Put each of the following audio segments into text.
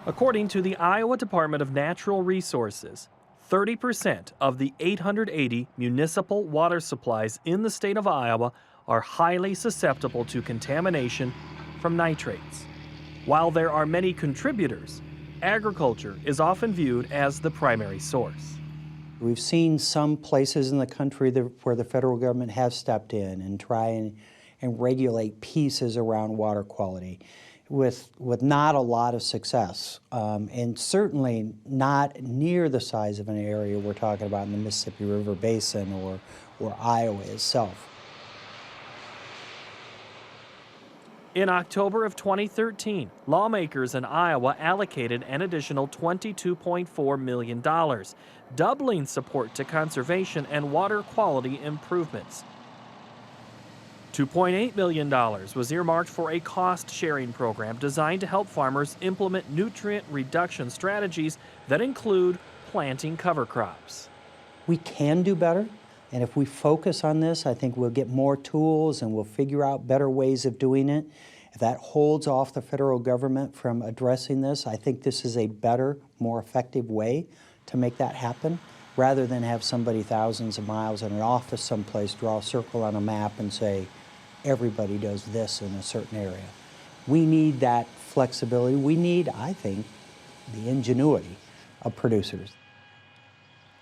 According to the Iowa Department of Natural Resources, 30% of the 880 municipal water supplies in the state of Iowa are highly susceptible to contamination from nitrates. While there are many contributors, agriculture is often viewed as the primary source. We've seen some places in the country where the federal government has stepped in and try and regulate pieces around water quality with not a lot of success, and certainly not near the size of an area we're talking about in the Mississippi River Basin or Iowa itself. In October of 2013, lawmakers in Iowa allocated an additional $22.4 million, doubling support to conservation and water quality improvements. $2.8 million was earmarked for a cost-sharing program designed to help farmers implement nutrient reduction strategies that include planting cover crops. We can do better, and if we focus on this, I think we'll get more tools and we'll figure out better ways of doing it. If that holds off the federal government from addressing this, I think this is a better, more effective way to make that happen, rather than have somebody thousands of miles in an office someplace draw a circle on a map and say, everybody does this in a certain area. We need that flexibility. We need, I think, the ingenuity of producers.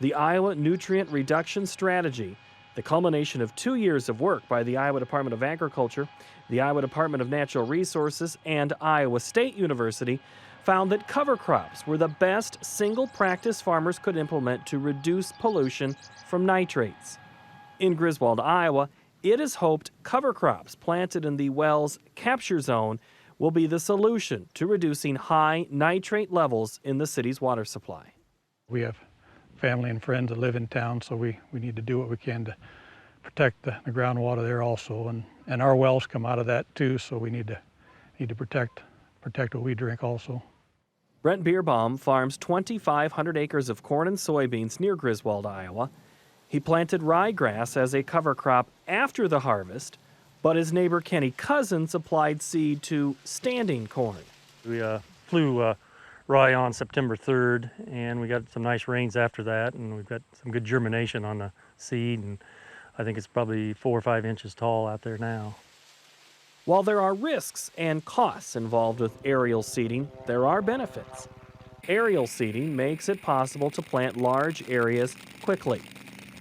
The Iowa Nutrient Reduction Strategy, the culmination of 2 years of work by the Iowa Department of Agriculture, the Iowa Department of Natural Resources, and Iowa State University, found that cover crops were the best single practice farmers could implement to reduce pollution from nitrates. In Griswold, Iowa, it is hoped cover crops planted in the well's capture zone will be the solution to reducing high nitrate levels in the city's water supply. We have family and friends that live in town, so we need to do what we can to protect the groundwater there also. And our wells come out of that too, so we need to protect what we drink also. Brent Bierbaum farms 2,500 acres of corn and soybeans near Griswold, Iowa. He planted ryegrass as a cover crop after the harvest, but his neighbor Kenny Cousins applied seed to standing corn. We flew rye on September 3rd, and we got some nice rains after that, and we've got some good germination on the seed, and I think it's probably 4 or 5 inches tall out there now. While there are risks and costs involved with aerial seeding, there are benefits. Aerial seeding makes it possible to plant large areas quickly.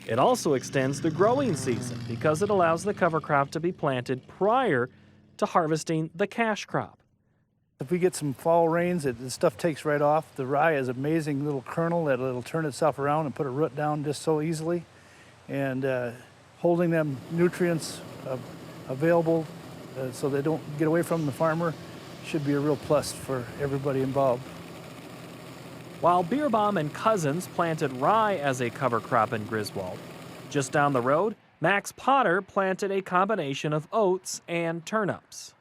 It also extends the growing season because it allows the cover crop to be planted prior to harvesting the cash crop. If we get some fall rains, the stuff takes right off. The rye is an amazing little kernel that it'll turn itself around and put a root down just so easily. And holding them nutrients available so they don't get away from the farmer should be a real plus for everybody involved. While Bierbaum and Cousins planted rye as a cover crop in Griswold, just down the road, Max Potter planted a combination of oats and turnips.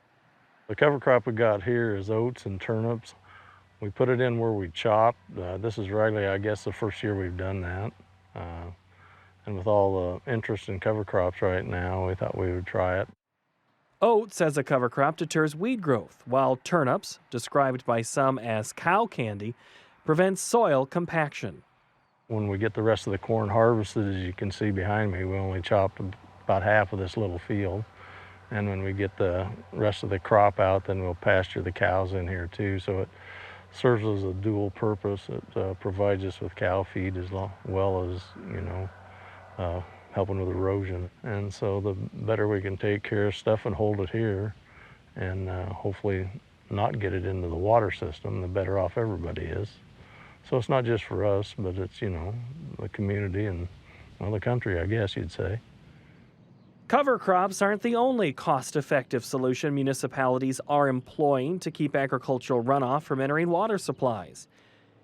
The cover crop we got here is oats and turnips. We put it in where we chopped. This is really, I guess, the first year we've done that. And with all the interest in cover crops right now, we thought we would try it. Oats as a cover crop deters weed growth, while turnips, described by some as cow candy, prevents soil compaction. When we get the rest of the corn harvested, as you can see behind me, we only chopped about half of this little field. And when we get the rest of the crop out, then we'll pasture the cows in here too. So it serves as a dual purpose. It provides us with cow feed as well as, helping with erosion. And so the better we can take care of stuff and hold it here and hopefully not get it into the water system, the better off everybody is. So it's not just for us, but it's, the community and, the country, I guess you'd say. Cover crops aren't the only cost-effective solution municipalities are employing to keep agricultural runoff from entering water supplies.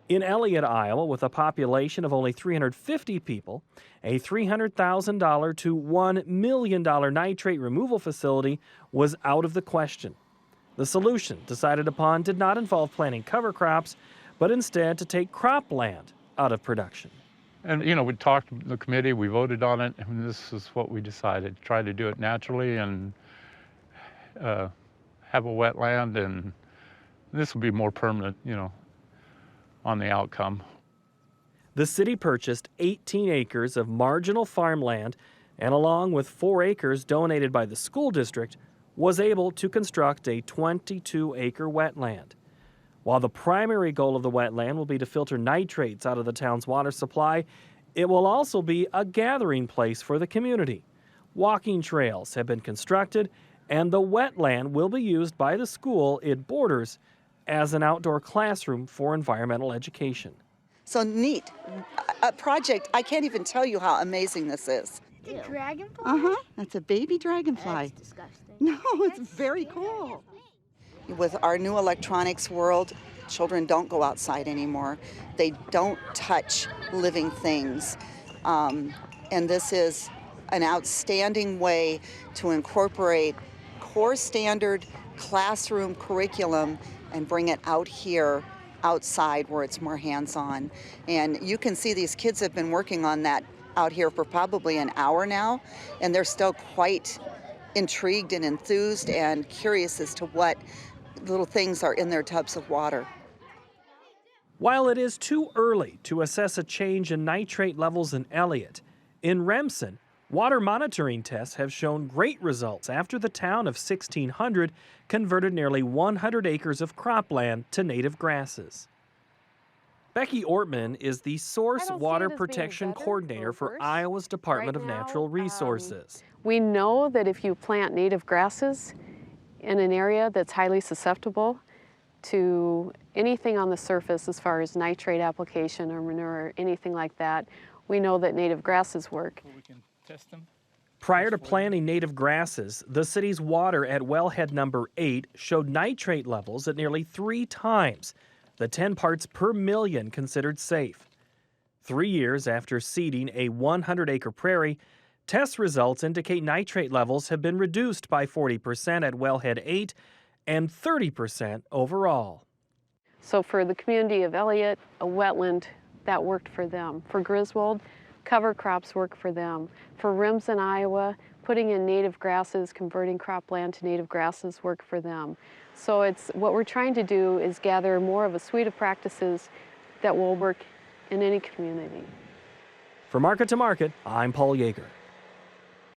In Elliott, Iowa, with a population of only 350 people, a $300,000 to $1 million nitrate removal facility was out of the question. The solution decided upon did not involve planting cover crops, but instead to take cropland out of production. And, we talked to the committee, we voted on it, and this is what we decided. Try to do it naturally and have a wetland, and this will be more permanent, on the outcome. The city purchased 18 acres of marginal farmland and, along with 4 acres donated by the school district, was able to construct a 22-acre wetland. While the primary goal of the wetland will be to filter nitrates out of the town's water supply, it will also be a gathering place for the community. Walking trails have been constructed, and the wetland will be used by the school it borders as an outdoor classroom for environmental education. So neat. A project, I can't even tell you how amazing this is. The dragonfly? Uh-huh, that's a baby dragonfly. That's disgusting. No, it's very cool. With our new electronics world, children don't go outside anymore. They don't touch living things. And this is an outstanding way to incorporate core standard classroom curriculum and bring it out here outside where it's more hands-on. And you can see these kids have been working on that out here for probably an hour now, and they're still quite intrigued and enthused and curious as to what little things are in their tubs of water. While it is too early to assess a change in nitrate levels in Elliott, in Remsen, water monitoring tests have shown great results after the town of 1600 converted nearly 100 acres of cropland to native grasses. Becky Ortman is the Source Water Protection Coordinator for Iowa's Department of Natural Resources. We know that if you plant native grasses in an area that's highly susceptible to anything on the surface as far as nitrate application or manure or anything like that, we know that native grasses work. We can test them. Prior to planting native grasses, the city's water at wellhead number 8 showed nitrate levels at nearly 3 times the 10 parts per million considered safe. 3 years after seeding a 100-acre prairie, test results indicate nitrate levels have been reduced by 40% at wellhead 8 and 30% overall. So for the community of Elliott, a wetland, that worked for them. For Griswold, cover crops work for them. For Remsen, Iowa, putting in native grasses, converting cropland to native grasses work for them. So it's what we're trying to do is gather more of a suite of practices that will work in any community. For Market to Market, I'm Paul Yeager.